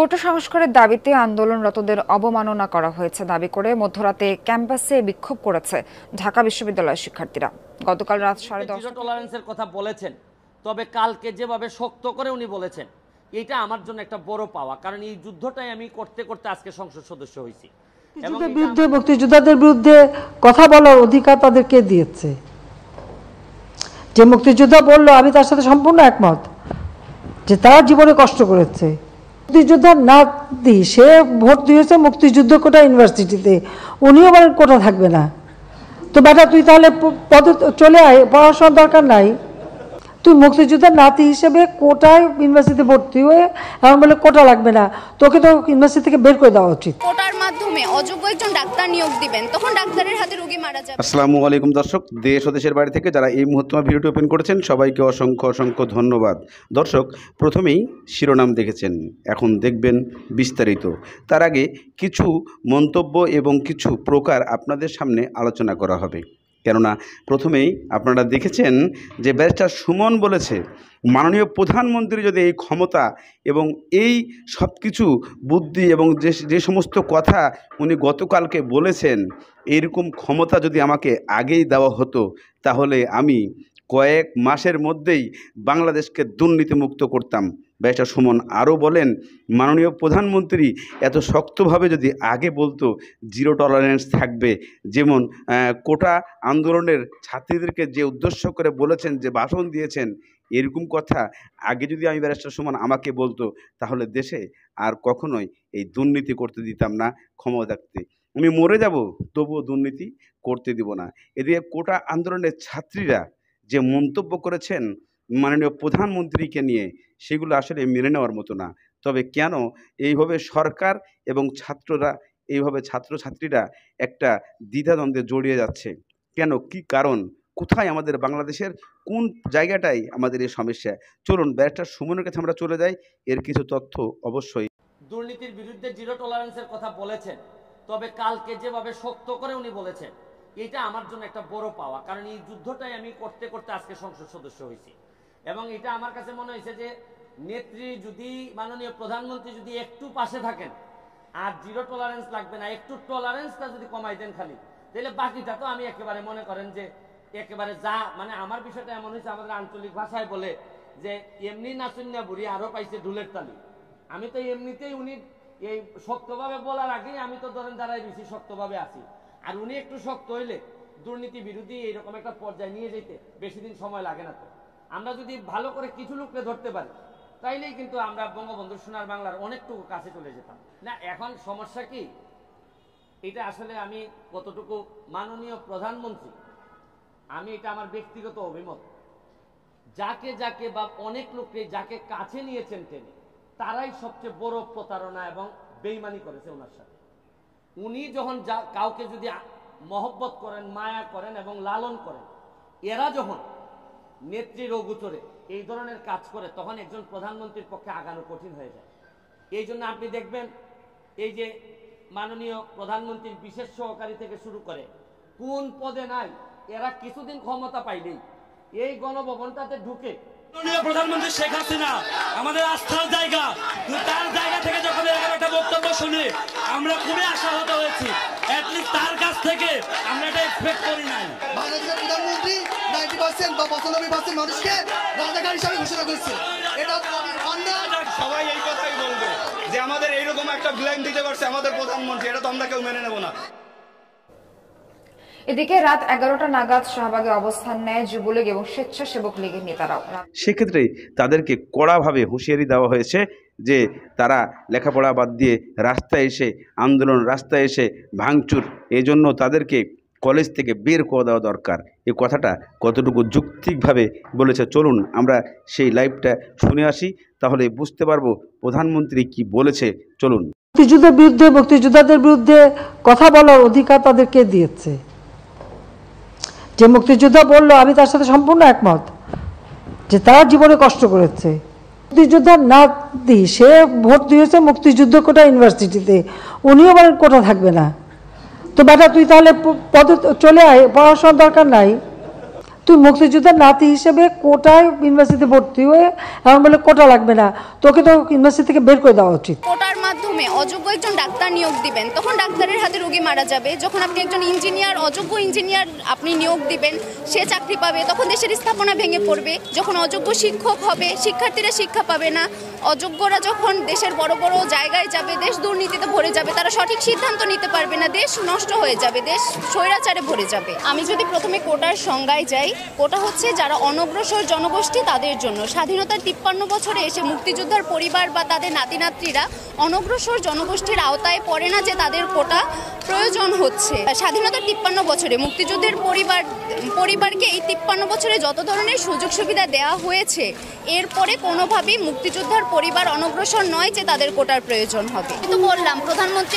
কোটা সংস্কারের দাবিতে আন্দোলনরতদের অবমাননা করা হয়েছে দাবি করে মধ্যরাতে ক্যাম্পাসে বিক্ষোভ করেছে ঢাকা বিশ্ববিদ্যালয়ের শিক্ষার্থীরা। গতকাল রাত 10:30 টলারেন্সের কথা বলেছেন, তবে কালকে যেভাবে শক্ত করে উনি বলেছেন এটা আমার জন্য একটা বড় পাওয়া, কারণ এই যুদ্ধটাই আমি করতে করতে আজকে সংসদ সদস্য হয়েছি। বিরুদ্ধে মুক্তিযোদ্ধাদের বিরুদ্ধে কথা বলার অধিকার তাদেরকে দিয়েছে। যে মুক্তিযোদ্ধা বললো, আমি তার সাথে সম্পূর্ণ একমত যে তার জীবনে কষ্ট করেছে। মুক্তিযোদ্ধার নাতি সে ভোট দিয়েছে মুক্তিযুদ্ধ কোটা ইউনিভার্সিটিতে, উনিও বলেন কোটা থাকবে না। তো বেটা তুই তাহলে পদে চলে আয়, পড়াশোনার দরকার নাই। তুই মুক্তিযোদ্ধার নাতি হিসেবে কোটায় ইউনিভার্সিটিতে ভর্তি হয়ে এমন বলে কোটা লাগবে না, তোকে তো ইউনিভার্সিটি থেকে বের করে দেওয়া উচিত। কোটার মাধ্যমে অযোগ্য একজন ডাক্তার নিয়োগ দিবেন, তখন ডাক্তারের হাতে রোগী মারা যাবে। আসসালামু আলাইকুম দর্শক, দেশ ও দেশের বাড়ি থেকে যারা এই মুহূর্তে ভিডিওটি ওপেন করেছেন সবাইকে অসংখ্য অসংখ্য ধন্যবাদ। দর্শক, প্রথমেই শিরোনাম দেখেছেন, এখন দেখবেন বিস্তারিত। তার আগে কিছু মন্তব্য এবং কিছু প্রকার আপনাদের সামনে আলোচনা করা হবে। কেননা প্রথমেই আপনারা দেখেছেন যে ব্যারিস্টার সুমন বলেছে, মাননীয় প্রধানমন্ত্রী যদি এই ক্ষমতা এবং এই সব কিছু বুদ্ধি এবং যে সমস্ত কথা উনি গতকালকে বলেছেন, এইরকম ক্ষমতা যদি আমাকে আগেই দেওয়া হতো তাহলে আমি কয়েক মাসের মধ্যেই বাংলাদেশকে দুর্নীতিমুক্ত করতাম। ব্যারিস্টার সুমন আরও বলেন, মাননীয় প্রধানমন্ত্রী এত শক্তভাবে যদি আগে বলতো জিরো টলারেন্স থাকবে, যেমন কোটা আন্দোলনের ছাত্রীদেরকে যে উদ্দেশ্য করে বলেছেন, যে ভাষণ দিয়েছেন, এরকম কথা আগে যদি আমি ব্যারিস্টার সুমন আমাকে বলতো তাহলে দেশে আর কখনোই এই দুর্নীতি করতে দিতাম না। ক্ষমতা থাকতে আমি মরে যাব তবুও দুর্নীতি করতে দিব না। এদিকে কোটা আন্দোলনের ছাত্রীরা যে মন্তব্য করেছেন মাননীয় প্রধানমন্ত্রীকে নিয়ে, সেগুলো আসলে মেনে নেওয়ার মতো না। তবে কেন এইভাবে সরকার এবং ছাত্ররা, এইভাবে ছাত্রছাত্রীরা একটা দ্বিধাদ্বন্দ্বে জড়িয়ে যাচ্ছে? কেন, কি কারণ, কোথায় আমাদের বাংলাদেশের কোন জায়গাটাই আমাদের এই সমস্যা? চলুন ব্যারিস্টার সুমনের কাছে আমরা চলে যাই, এর কিছু তথ্য অবশ্যই। দুর্নীতির বিরুদ্ধে জিরো টলারেন্সের কথা বলেছেন, তবে কালকে যেভাবে শক্ত করে উনি বলেছেন এটা আমার জন্য একটা বড় পাওয়া, কারণ এই যুদ্ধটাই আমি করতে করতে আজকে সংসদ সদস্য হয়েছি। এবং এটা আমার কাছে মনে হয়েছে যে নেত্রী যদি, মাননীয় প্রধানমন্ত্রী যদি একটু পাশে থাকেন আর জিরো টলারেন্স লাগবে না, একটু টলারেন্সটা যদি কমাই দেন খালি, তাহলে বাকিটা তো আমি একেবারে মনে করেন যে একেবারে যা, মানে আমার বিষয়টা এমন হয়েছে, আমাদের আঞ্চলিক ভাষায় বলে যে এমনি নাচুন্যা বুড়ি আরো পাইছে ঢুলের তালি। আমি তো এমনিতেই উনি এই শক্তভাবে বলার আগেই আমি তো ধরেন দাঁড়াই বেশি শক্তভাবে আছি, আর উনি একটু শক্ত হইলে দুর্নীতি বিরোধী এইরকম একটা পর্যায়ে নিয়ে যেতে বেশি দিন সময় লাগে না। তো আমরা যদি ভালো করে কিছু লোককে ধরতে পারি তাইলেই কিন্তু আমরা বঙ্গবন্ধু সোনার বাংলার অনেকটুকু কাছে চলে যেতাম না। এখন সমস্যা কি, এটা আসলে আমি কতটুকু মাননীয় প্রধানমন্ত্রী, আমি এটা আমার ব্যক্তিগত অভিমত, যাকে যাকে বা অনেক লোককে যাকে কাছে নিয়েছেন টেনে, তারাই সবচেয়ে বড় প্রতারণা এবং বেইমানি করেছে ওনার সাথে। উনি যখন কাউকে যদি মহব্বত করেন, মায়া করেন এবং লালন করেন, এরা যখন নেত্রীর অগোচরে এই ধরনের কাজ করে, তখন একজন প্রধানমন্ত্রীর পক্ষে আগানো কঠিন হয়ে যায়। এই জন্য আপনি দেখবেন এই যে মাননীয় প্রধানমন্ত্রীর বিশেষ সহকারী থেকে শুরু করে কোন পদে নাই, এরা কিছুদিন ক্ষমতা পাইলেই এই গণভবনটাতে ঢুকে, মাননীয় প্রধানমন্ত্রী শেখ হাসিনা আমাদের আস্থার জায়গা, তার জায়গা থেকে যখন এরকম একটা বক্তব্য শুনে আমরা খুবই আশাহত হয়েছি। অ্যাটলিস্ট তার কাছ থেকে আমরা এটা এক্সপেক্ট করি নাই। বাংলাদেশের প্রধানমন্ত্রী 90% বা 95% মানুষকে রাজাকার হিসাবে ঘোষণা করেছে। এটা সবাই এই কথাই বলবে যে আমাদের এইরকম একটা ব্লেম দিতে পারছে আমাদের প্রধানমন্ত্রী, এটা তো আমরা কেউ মেনে নেব না। এদিকে রাত 11টা নাগাদ শাহবাগে অবস্থান নেয় যুবলীগ এবং স্বেচ্ছাসেবক লীগের নেতারাও। সেক্ষেত্রে তাদেরকে কড়াভাবে হুঁশিয়ারি দেওয়া হয়েছে যে তারা লেখাপড়া বাদ দিয়ে রাস্তায় এসে আন্দোলন, রাস্তায় এসে ভাঙচুর, এই জন্য তাদেরকে কলেজ থেকে বের করে দেওয়া দরকার। এই কথাটা কতটুকু যৌক্তিকভাবে বলেছে, চলুন আমরা সেই লাইভটা শুনে আসি, তাহলে বুঝতে পারবো প্রধানমন্ত্রী কি বলেছে। চলুন। মুক্তিযুদ্ধের বিরুদ্ধে মুক্তিযোদ্ধাদের বিরুদ্ধে কথা বলার অধিকার তাদেরকে দিয়েছে। যে মুক্তিযোদ্ধা বললো, আমি তার সাথে সম্পূর্ণ একমত যে তার জীবনে কষ্ট করেছে। মুক্তিযোদ্ধার নাতি সে ভোট দিয়েছে মুক্তিযুদ্ধ কোটা ইউনিভার্সিটিতে, উনিও বলেন কোটা থাকবে না। তো বেটা তুই তাহলে পদে চলে আয়, পড়াশোনার দরকার নাই। তুই মুক্তিযোদ্ধার নাতি হিসেবে কোটায় ইউনিভার্সিটিতে ভর্তি হয়ে এমন বলে কোটা লাগবে না, তোকে তো ইউনিভার্সিটি থেকে বের করে দেওয়া উচিত। কোটার মাধ্যমে অযোগ্য একজন ডাক্তার নিয়োগ দিবেন, তখন ডাক্তারের হাতে রোগী মারা যাবে। যখন আপনি একজন ইঞ্জিনিয়ার, অযোগ্য ইঞ্জিনিয়ার আপনি নিয়োগ দিবেন, সে চাকরি পাবে, তখন দেশের স্থাপনা ভেঙে পড়বে। যখন অযোগ্য শিক্ষক হবে, শিক্ষার্থীরা শিক্ষা পাবে না। অযোগ্যরা যখন দেশের বড় বড় জায়গায় যাবে, দেশ দুর্নীতিতে ভরে যাবে, তারা সঠিক সিদ্ধান্ত নিতে পারবে না, দেশ নষ্ট হয়ে যাবে, দেশ স্বৈরাচারে ভরে যাবে। আমি যদি প্রথমে কোটার সংজ্ঞায় যাই, কোটা হচ্ছে যারা অনগ্রসর জনগোষ্ঠী তাদের জন্য। স্বাধীনতার 53 বছরে এসে মুক্তিযোদ্ধার পরিবার বা তাদের নাতি নাতনিরা অনগ্রসর জনগোষ্ঠীর আওতায় পড়ে না যে তাদের কোটা প্রয়োজন হচ্ছে। স্বাধীনতার 53 বছরে মুক্তিযুদ্ধের পরিবারকে এই 53 বছরে যত ধরনের সুযোগ সুবিধা দেওয়া হয়েছে, এরপরে কোনোভাবেই মুক্তিযোদ্ধার পরিবার অনগ্রসর নয় যে তাদের কোটার প্রয়োজন হবে। কিন্তু বললাম প্রধানমন্ত্রী